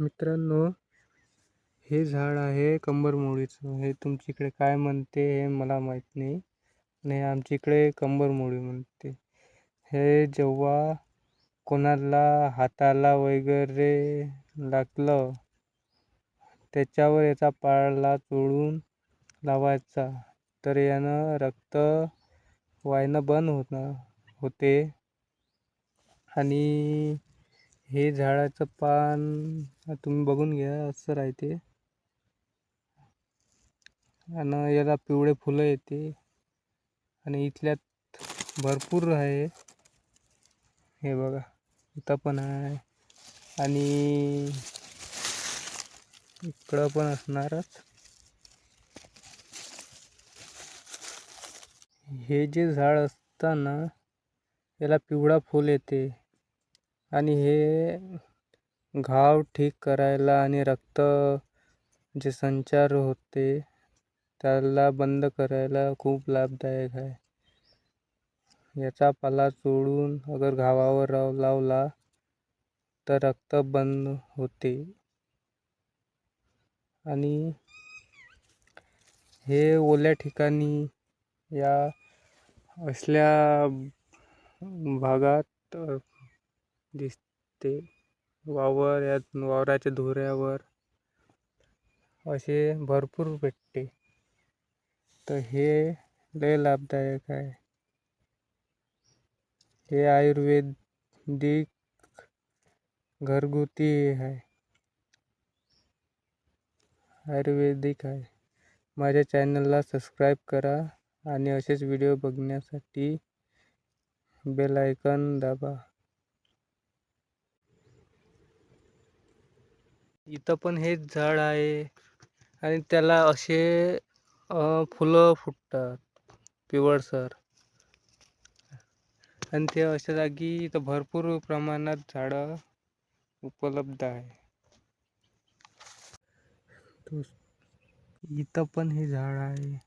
मित्रांनो, हे झाड आहे कंबरमोळीचं. हे तुमच्याकडे काय म्हणते हे मला माहीत नाही. आणि आमच्या इकडे कंबरमोळी म्हणते. हे जेव्हा कोणाला हाताला वगैरे लागलं, त्याच्यावर याचा पाला चोळून लावायचा, तर यानं रक्त वाहिनं बंद होते. आणि हे झाडाचं पान तुम्ही बघून घ्या, असं राहते. आणि याला पिवळे फुलं येते. आणि इथल्यात भरपूर आहे. हे बघा, इथं पण आहे आणि इकडं पण असणारच. हे जे झाड असताना याला पिवळा फूल येते आणि हे घाव ठीक करायला आणि रक्त जे संचार होते त्याला बंद करायला खूप लाभदायक आहे. याचा पाला चोळून अगर घावावर लावला तर रक्त बंद होते. आणि हे ओल्या ठिकाणी या असल्या भागात दिसते. वावराच्या धुऱ्यावर असे भरपूर भेटते. तर हे लय लाभदायक आहे. हे आयुर्वेदिक घरगुती आहे. माझ्या चॅनलला सबस्क्राईब करा आणि असेच व्हिडिओ बघण्यासाठी बेल आयकॉन दाबा. इथं पण हेच झाड आहे आणि त्याला असे फुलं फुटतात पिवळसर. आणि ते अशा जागी इथं भरपूर प्रमाणात झाडं उपलब्ध आहे. इथं पण हे झाड आहे.